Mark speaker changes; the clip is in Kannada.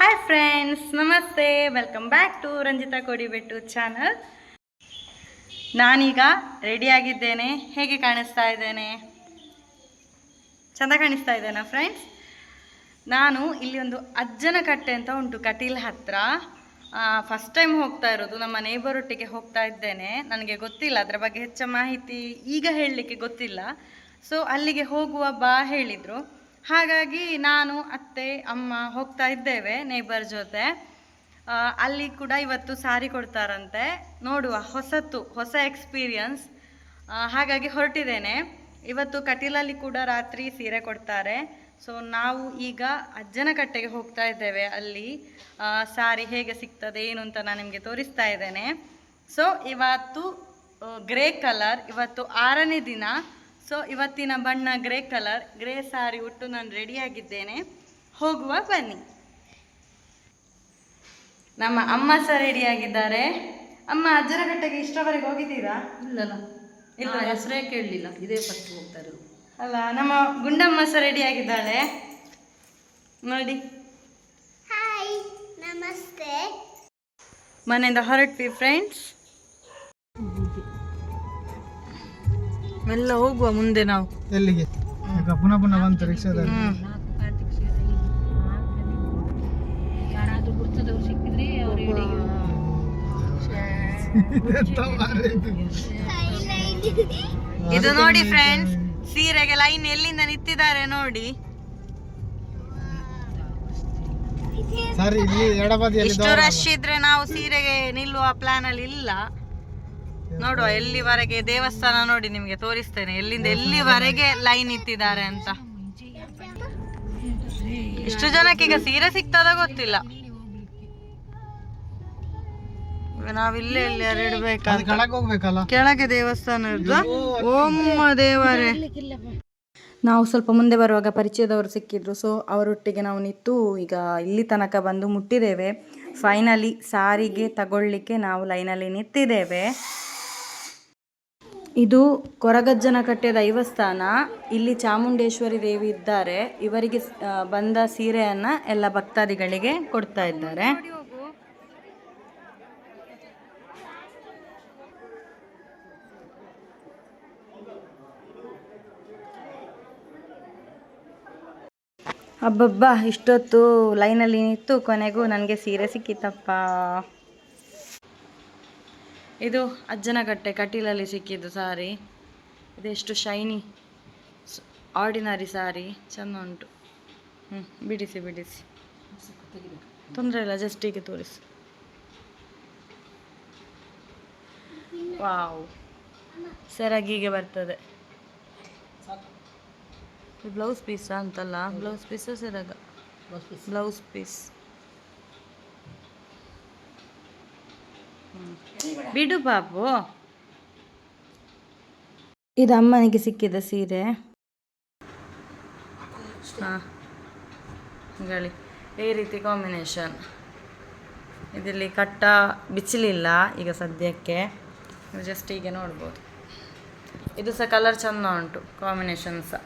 Speaker 1: ಹಾಯ್ ಫ್ರೆಂಡ್ಸ್, ನಮಸ್ತೆ. Welcome back to Ranjitha Kodibettu channel. ನಾನೀಗ ರೆಡಿಯಾಗಿದ್ದೇನೆ. ಹೇಗೆ ಕಾಣಿಸ್ತಾ ಇದ್ದೇನೆ? ಚೆಂದ ಕಾಣಿಸ್ತಾ ಇದ್ದೇನಾ ಫ್ರೆಂಡ್ಸ್? ನಾನು ಇಲ್ಲಿ ಒಂದು ಅಜ್ಜನ ಕಟ್ಟೆ ಅಂತ ಉಂಟು ಕಟೀಲ್ ಹತ್ರ. ಫಸ್ಟ್ ಟೈಮ್ ಹೋಗ್ತಾ ಇರೋದು. ನಮ್ಮ ನೇಬರೊಟ್ಟಿಗೆ ಹೋಗ್ತಾ ಇದ್ದೇನೆ. ನನಗೆ ಗೊತ್ತಿಲ್ಲ ಅದರ ಬಗ್ಗೆ ಹೆಚ್ಚು ಮಾಹಿತಿ ಈಗ ಹೇಳಲಿಕ್ಕೆ ಗೊತ್ತಿಲ್ಲ. ಸೊ ಅಲ್ಲಿಗೆ ಹೋಗುವ ಬಾ ಹೇಳಿದರು. ಹಾಗಾಗಿ ನಾನು ಅತ್ತೆ ಅಮ್ಮ ಹೋಗ್ತಾ ಇದ್ದೇವೆ ನೇಬರ್ ಜೊತೆ. ಅಲ್ಲಿ ಕೂಡ ಇವತ್ತು ಸಾರಿ ಕೊಡ್ತಾರಂತೆ. ನೋಡುವ, ಹೊಸ ಎಕ್ಸ್ಪೀರಿಯನ್ಸ್. ಹಾಗಾಗಿ ಹೊರಟಿದ್ದೇನೆ. ಇವತ್ತು ಕಟೀಲಲ್ಲಿ ಕೂಡ ರಾತ್ರಿ ಸೀರೆ ಕೊಡ್ತಾರೆ. ಸೊ ನಾವು ಈಗ ಅಜ್ಜನ ಕಟ್ಟೆಗೆ ಹೋಗ್ತಾ ಇದ್ದೇವೆ. ಅಲ್ಲಿ ಸಾರಿ ಹೇಗೆ ಸಿಗ್ತದೆ ಏನು ಅಂತ ನಾನು ನಿಮಗೆ ತೋರಿಸ್ತಾ ಇದ್ದೇನೆ. ಸೊ ಇವತ್ತು ಗ್ರೇ ಕಲರ್, ಇವತ್ತು 6ನೇ ದಿನ. ಸೊ ಇವತ್ತಿನ ಬಣ್ಣ ಗ್ರೇ ಸಾರಿ ಉಟ್ಟು ನಾನು ರೆಡಿಯಾಗಿದ್ದೇನೆ. ಹೋಗುವ ಬನ್ನಿ. ನಮ್ಮ ಅಮ್ಮ ಸಹ ರೆಡಿಯಾಗಿದ್ದಾರೆ. ಅಮ್ಮ, ಅಜ್ಜನ ಕಟ್ಟೆಗೆ ಇಷ್ಟವರೆಗೆ ಹೋಗಿದ್ದೀರಾ?
Speaker 2: ಇಲ್ಲ, ಹೆಸರೇ ಕೇಳಲಿಲ್ಲ, ಇದೇ ಫಸ್ಟ್ ಹೋಗ್ತಾರೆ
Speaker 1: ಅಲ್ಲ. ನಮ್ಮ ಗುಂಡಮ್ಮ ಸಹ ರೆಡಿಯಾಗಿದ್ದಾಳೆ ನೋಡಿ.
Speaker 3: ಹಾಯ್, ನಮಸ್ತೆ.
Speaker 1: ಮನೆಯಿಂದ ಹೊರಟ್ವಿ ಫ್ರೆಂಡ್ಸ್. ಎಲ್ಲ ಹೋಗುವ ಮುಂದೆ. ನಾವು
Speaker 4: ಎಲ್ಲಿಗೆ? ಪುನಃ ಬಂತು ರಿಕ್ಷಾದಲ್ಲಿ.
Speaker 1: ಇದು ನೋಡಿ ಫ್ರೆಂಡ್ಸ್, ಸೀರೆಗೆ ಲೈನ್ ಎಲ್ಲಿಂದ ನಿಂತಿದ್ದಾರೆ ನೋಡಿ. ಇಷ್ಟು ರಶ್ ಇದ್ರೆ ನಾವು ಸೀರೆಗೆ ನಿಲ್ಲುವ ಪ್ಲಾನ್ ಅಲ್ಲಿ ಇಲ್ಲ. ನೋಡುವ ಎಲ್ಲಿವರೆಗೆ. ದೇವಸ್ಥಾನ ನೋಡಿ, ನಿಮ್ಗೆ ತೋರಿಸ್ತೇನೆ ಎಲ್ಲಿಂದ ಎಲ್ಲಿವರೆಗೆ ಲೈನ್ ಇಟ್ಟಿದ್ದಾರೆ ಅಂತ. ಇಷ್ಟು ಜನಕ್ಕೆ ಈಗ ಸೀರೆ ಸಿಗ್ತದ ಗೊತ್ತಿಲ್ಲ. ನಾವಿಲ್ಲೇ ಎಲ್ಲಿ ಇಡಬೇಕಲ್ಲ, ಕೆಳಗೆ ದೇವಸ್ಥಾನ ಇರುತ್ತ. ಓಮ್ಮ ದೇವರೇ. ನಾವು ಸ್ವಲ್ಪ ಮುಂದೆ ಬರುವಾಗ ಪರಿಚಯದವರು ಸಿಕ್ಕಿದ್ರು. ಸೊ ಅವರೊಟ್ಟಿಗೆ ನಾವು ನಿಂತು ಈಗ ಇಲ್ಲಿ ತನಕ ಬಂದು ಮುಟ್ಟಿದ್ದೇವೆ. ಫೈನಲಿ ಸಾರಿಗೆ ತಗೊಳ್ಳಿಕ್ಕೆ ನಾವು ಲೈನಲ್ಲಿ ನಿಂತಿದ್ದೇವೆ. ಇದು ಕೊರಗಜ್ಜನ ಕಟ್ಟೆ ದೈವಸ್ಥಾನ. ಇಲ್ಲಿ ಚಾಮುಂಡೇಶ್ವರಿ ದೇವಿ ಇದ್ದಾರೆ. ಇವರಿಗೆ ಬಂದ ಸೀರೆಯನ್ನ ಎಲ್ಲ ಭಕ್ತಾದಿಗಳಿಗೆ ಕೊಡ್ತಾ ಇದ್ದಾರೆ. ಅಬ್ಬಬ್ಬಾ, ಇಷ್ಟೊತ್ತು ಲೈನಲ್ಲಿ ನಿಂತು ಕೊನೆಗೂ ನನಗೆ ಸೀರೆ ಸಿಕ್ಕಿತಪ್ಪ. ಇದು ಅಜ್ಜನ ಕಟ್ಟೆ ಕಟೀಲಲ್ಲಿ ಸಿಕ್ಕಿದ್ದು ಸಾರಿ. ಇದೆಷ್ಟು ಶೈನಿ, ಆರ್ಡಿನರಿ ಸಾರಿ, ಚೆಂದ ಉಂಟು. ಬಿಡಿಸಿ ತೊಂದರೆ ಇಲ್ಲ, ಜಸ್ಟ್ ಹೀಗೆ ತೋರಿಸಿ. ವಾವ್, ಸೆರಗಿಗೆ ಬರ್ತದೆ. ಬ್ಲೌಸ್ ಪೀಸ್ ಅಂತಲ್ಲ, ಬ್ಲೌಸ್ ಪೀಸ್ ಸೆರಗ, ಬ್ಲೌಸ್ ಪೀಸ್. ಬಿಡು ಬಾಬು. ಇದು ಅಮ್ಮನಿಗೆ ಸಿಕ್ಕಿದ ಸೀರೆ. ಗಾಳಿ ಈ ರೀತಿ ಕಾಂಬಿನೇಷನ್. ಇದರಲ್ಲಿ ಕಟ್ಟ ಬಿಚ್ಚಲಿಲ್ಲ ಈಗ ಸದ್ಯಕ್ಕೆ, ಜಸ್ಟ್ ಹೀಗೆ ನೋಡ್ಬೋದು. ಇದು ಸಹ ಕಲರ್ ಚೆಂದ ಉಂಟು, ಕಾಂಬಿನೇಷನ್ ಸಹ.